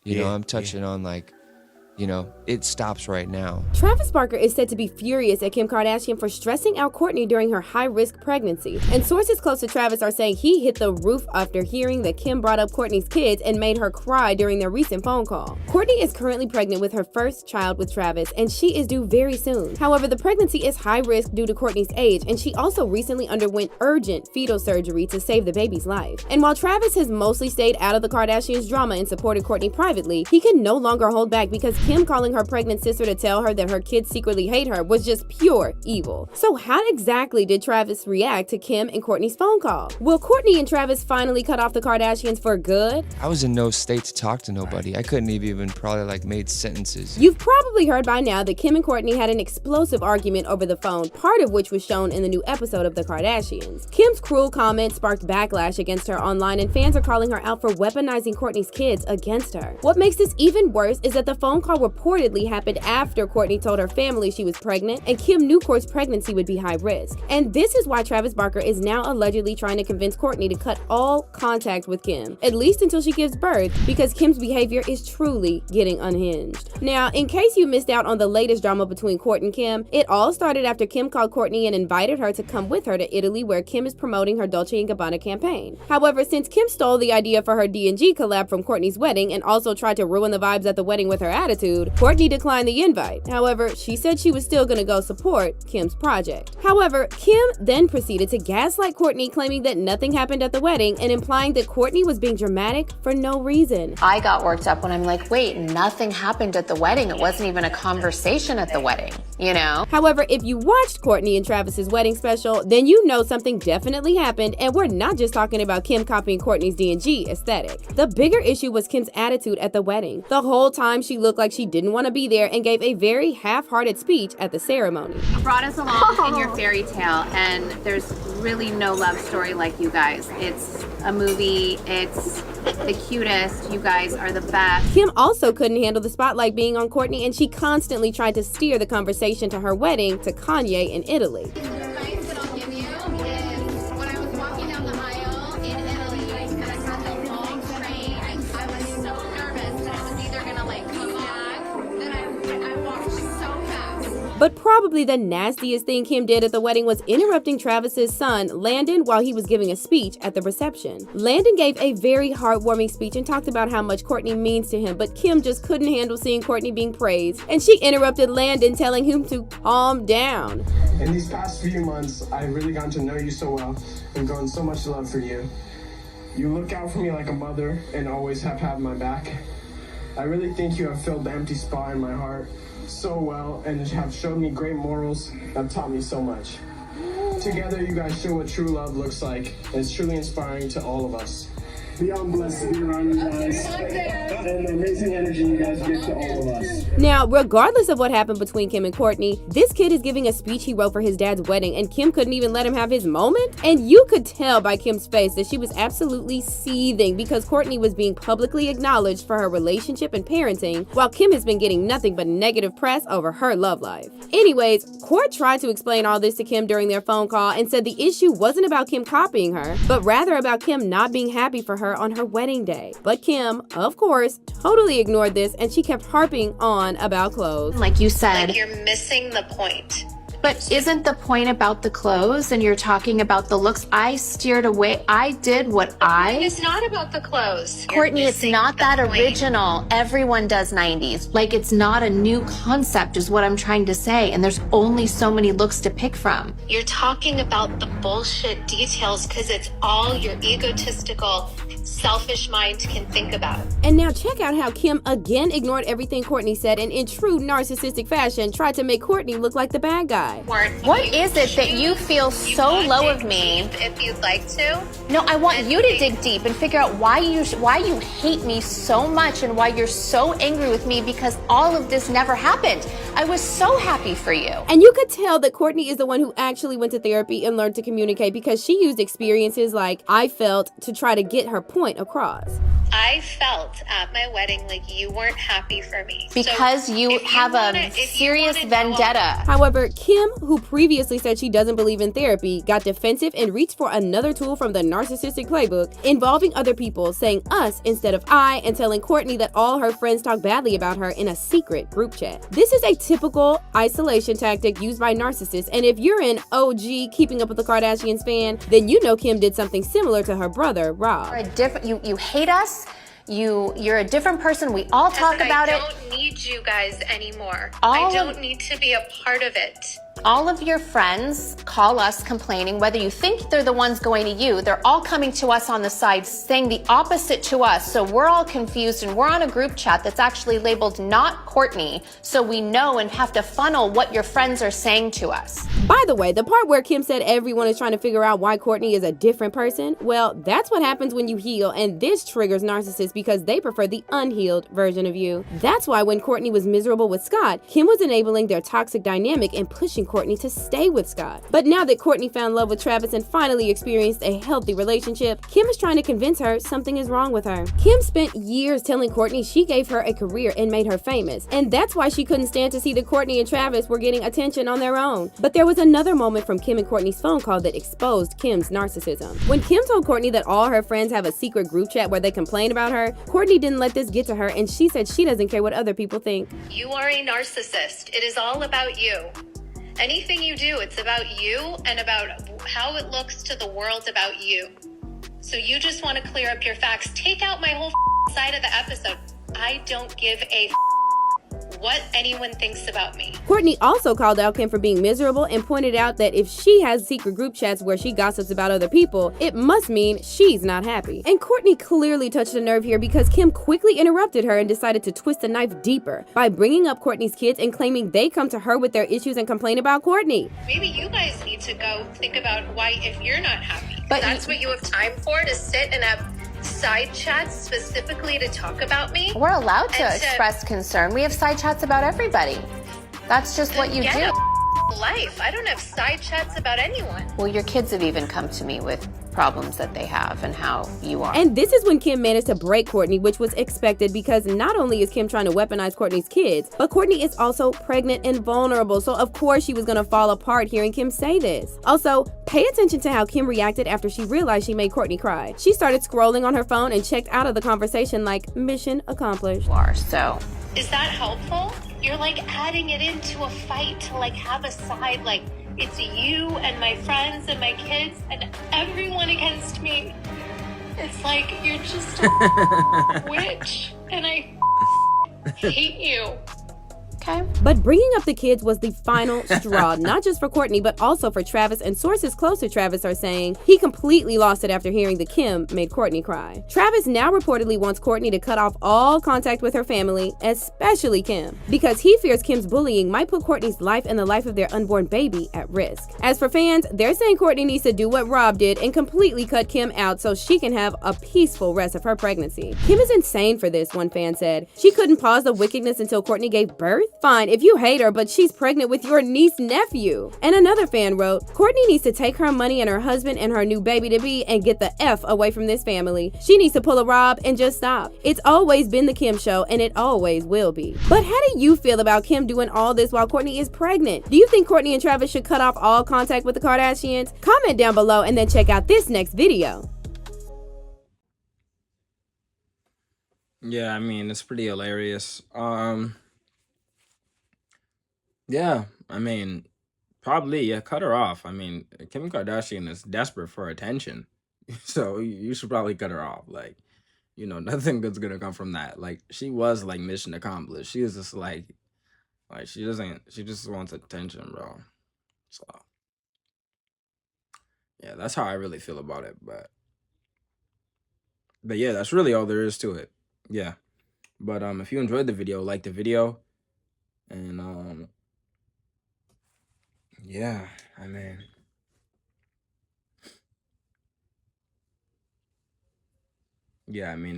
You know, I'm touching on like, you know, it stops right now. Travis Barker is said to be furious at Kim Kardashian for stressing out Kourtney during her high-risk pregnancy. And sources close to Travis are saying he hit the roof after hearing that Kim brought up Kourtney's kids and made her cry during their recent phone call. Kourtney is currently pregnant with her first child with Travis, and she is due very soon. However, the pregnancy is high risk due to Kourtney's age, and she also recently underwent urgent fetal surgery to save the baby's life. And while Travis has mostly stayed out of the Kardashians' drama and supported Kourtney privately, he can no longer hold back because Kim calling her pregnant sister to tell her that her kids secretly hate her was just pure evil. So how exactly did Travis react to Kim and Kourtney's phone call? Will Kourtney and Travis finally cut off the Kardashians for good? I was in no state to talk to nobody. I couldn't have even probably like made sentences. You've probably heard by now that Kim and Kourtney had an explosive argument over the phone, part of which was shown in the new episode of The Kardashians. Kim's cruel comments sparked backlash against her online, and fans are calling her out for weaponizing Kourtney's kids against her. What makes this even worse is that the phone call reportedly happened after Kourtney told her family she was pregnant, and Kim knew Kourt's pregnancy would be high risk. And this is why Travis Barker is now allegedly trying to convince Kourtney to cut all contact with Kim, at least until she gives birth, because Kim's behavior is truly getting unhinged. Now, in case you missed out on the latest drama between Kourt and Kim, it all started after Kim called Kourtney and invited her to come with her to Italy, where Kim is promoting her Dolce & Gabbana campaign. However, since Kim stole the idea for her D&G collab from Kourtney's wedding and also tried to ruin the vibes at the wedding with her attitude, Kourtney declined the invite. However, she said she was still gonna go support Kim's project. However, Kim then proceeded to gaslight Kourtney, claiming that nothing happened at the wedding and implying that Kourtney was being dramatic for no reason. I got worked up when I'm like, wait, nothing happened at the wedding. It wasn't even a conversation at the wedding, you know? However, if you watched Kourtney and Travis's wedding special, then you know something definitely happened, and we're not just talking about Kim copying Kourtney's D&G aesthetic. The bigger issue was Kim's attitude at the wedding. The whole time she looked like she didn't want to be there and gave a very half-hearted speech at the ceremony. You brought us along in your fairy tale, and there's really no love story like you guys. It's a movie, it's the cutest, you guys are the best. Kim also couldn't handle the spotlight being on Kourtney, and she constantly tried to steer the conversation to her wedding to Kanye in Italy. Advice that I'll give you is when I was walking down the aisle in Italy and I saw the long train, I was so nervous that I was either gonna like come back, then I walked so fast. But probably the nastiest thing Kim did at the wedding was interrupting Travis's son, Landon, while he was giving a speech at the reception. Landon gave a very heartwarming speech and talked about how much Kourtney means to him, but Kim just couldn't handle seeing Kourtney being praised, and she interrupted Landon, telling him to calm down. In these past few months, I've really gotten to know you so well and grown so much love for you. You look out for me like a mother and always have had my back. I really think you have filled the empty spot in my heart so well and have showed me great morals that have taught me so much. Together, you guys show what true love looks like, and it's truly inspiring to all of us. Beyond blessed to be around you guys, and the amazing energy you guys give to all of us. Now, regardless of what happened between Kim and Kourtney, this kid is giving a speech he wrote for his dad's wedding, and Kim couldn't even let him have his moment? And you could tell by Kim's face that she was absolutely seething because Kourtney was being publicly acknowledged for her relationship and parenting, while Kim has been getting nothing but negative press over her love life. Anyways, Kourt tried to explain all this to Kim during their phone call and said the issue wasn't about Kim copying her, but rather about Kim not being happy for her on her wedding day. But Kim, of course, totally ignored this, and she kept harping on about clothes. Like you said, Like you're missing the point. but isn't the point about the clothes and you're talking about the looks? I steered away. I did what It's not about the clothes. You're Kourtney, it's missing not the that point. original. Everyone does 90s. Like, it's not a new concept is what I'm trying to say. And there's only so many looks to pick from. You're talking about the bullshit details because it's all your egotistical, selfish mind can think about. And now check out how Kim again ignored everything Kourtney said and in true narcissistic fashion tried to make Kourtney look like the bad guy. What is it that you feel so low of me? If you'd like to. No, I want you to dig deep and figure out why you hate me so much and why you're so angry with me because all of this never happened. I was so happy for you. And you could tell that Kourtney is the one who actually went to therapy and learned to communicate because she used experiences like I felt to try to get her point across. I felt at my wedding like you weren't happy for me. Because you have a serious vendetta. However, Kim, who previously said she doesn't believe in therapy, got defensive and reached for another tool from the narcissistic playbook, involving other people, saying us instead of I, and telling Kourtney that all her friends talk badly about her in a secret group chat. This is a typical isolation tactic used by narcissists, and if you're an OG Keeping Up with the Kardashians fan, then you know Kim did something similar to her brother, Rob. You hate us. You're a different person. We all talk about it. I don't need you guys anymore. I don't need to be a part of it. All of your friends call us complaining, whether you think they're the ones going to you, they're all coming to us on the side saying the opposite to us. So we're all confused and we're on a group chat that's actually labeled not Kourtney. So we know and have to funnel what your friends are saying to us. By the way, the part where Kim said everyone is trying to figure out why Kourtney is a different person, well, that's what happens when you heal, and this triggers narcissists because they prefer the unhealed version of you. That's why when Kourtney was miserable with Scott, Kim was enabling their toxic dynamic and pushing Kourtney to stay with Scott. But now that Kourtney found love with Travis and finally experienced a healthy relationship, Kim is trying to convince her something is wrong with her. Kim spent years telling Kourtney she gave her a career and made her famous, and that's why she couldn't stand to see that Kourtney and Travis were getting attention on their own. But there was another moment from Kim and Kourtney's phone call that exposed Kim's narcissism. When Kim told Kourtney that all her friends have a secret group chat where they complain about her, Kourtney didn't let this get to her, and she said she doesn't care what other people think. You are a narcissist. It is all about you. Anything you do, it's about you and about how it looks to the world about you. So you just want to clear up your facts. Take out my whole side of the episode. I don't give a what anyone thinks about me. Kourtney also called out Kim for being miserable and pointed out that if she has secret group chats where she gossips about other people, it must mean she's not happy. And Kourtney clearly touched a nerve here because Kim quickly interrupted her and decided to twist the knife deeper by bringing up Kourtney's kids and claiming they come to her with their issues and complain about Kourtney. Maybe you guys need to go think about why if you're not happy. But that's what you have time for, to sit and have side chats specifically to talk about me? We're allowed to express concern. We have side chats about everybody. That's just what you do. Life. I don't have side chats about anyone. Well, your kids have even come to me with problems that they have and how you are. And this is when Kim managed to break Kourtney, which was expected because not only is Kim trying to weaponize Kourtney's kids, but Kourtney is also pregnant and vulnerable. So of course she was gonna fall apart hearing Kim say this. Also, pay attention to how Kim reacted after she realized she made Kourtney cry. She started scrolling on her phone and checked out of the conversation like mission accomplished. So is that helpful? You're like adding it into a fight to like have a side, like it's you and my friends and my kids and everyone against me. It's like you're just a witch and I hate you. Okay. But bringing up the kids was the final straw, not just for Kourtney, but also for Travis, and sources close to Travis are saying he completely lost it after hearing that Kim made Kourtney cry. Travis now reportedly wants Kourtney to cut off all contact with her family, especially Kim, because he fears Kim's bullying might put Kourtney's life and the life of their unborn baby at risk. As for fans, they're saying Kourtney needs to do what Rob did and completely cut Kim out so she can have a peaceful rest of her pregnancy. Kim is insane for this, one fan said. She couldn't pause the wickedness until Kourtney gave birth? Fine, if you hate her, but she's pregnant with your niece-nephew. And another fan wrote, Kourtney needs to take her money and her husband and her new baby-to-be and get the F away from this family. She needs to pull a Rob and just stop. It's always been the Kim show, and it always will be. But how do you feel about Kim doing all this while Kourtney is pregnant? Do you think Kourtney and Travis should cut off all contact with the Kardashians? Comment down below and then check out this next video. Yeah, I mean, it's pretty hilarious. Yeah, I mean, probably, yeah, cut her off. I mean, Kim Kardashian is desperate for attention. So you should probably cut her off. Like, nothing good's gonna come from that. Like, she was like mission accomplished. She is just like she just wants attention, bro. So yeah, that's how I really feel about it. But yeah, that's really all there is to it. Yeah. But if you enjoyed the video, like the video. And yeah, I mean,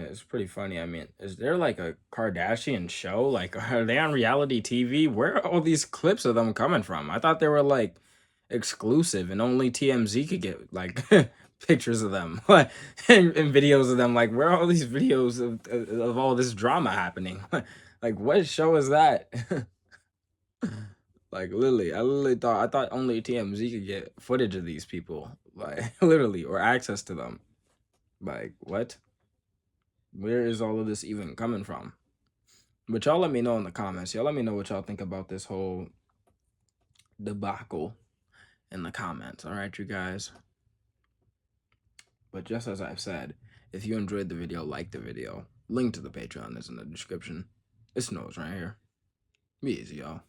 it's pretty funny. I mean, is there like a Kardashian show? Like, are they on reality TV? Where are all these clips of them coming from? I thought they were like exclusive and only TMZ could get like pictures of them and videos of them. Like, where are all these videos of all this drama happening? Like, what show is that? Like, literally, I thought only TMZ could get footage of these people, like, literally, or access to them. Like, what? Where is all of this even coming from? But y'all let me know in the comments. Y'all let me know what y'all think about this whole debacle in the comments. All right, you guys. But just as I've said, if you enjoyed the video, like the video. Link to the Patreon is in the description. It's Nose right here. Be easy, y'all.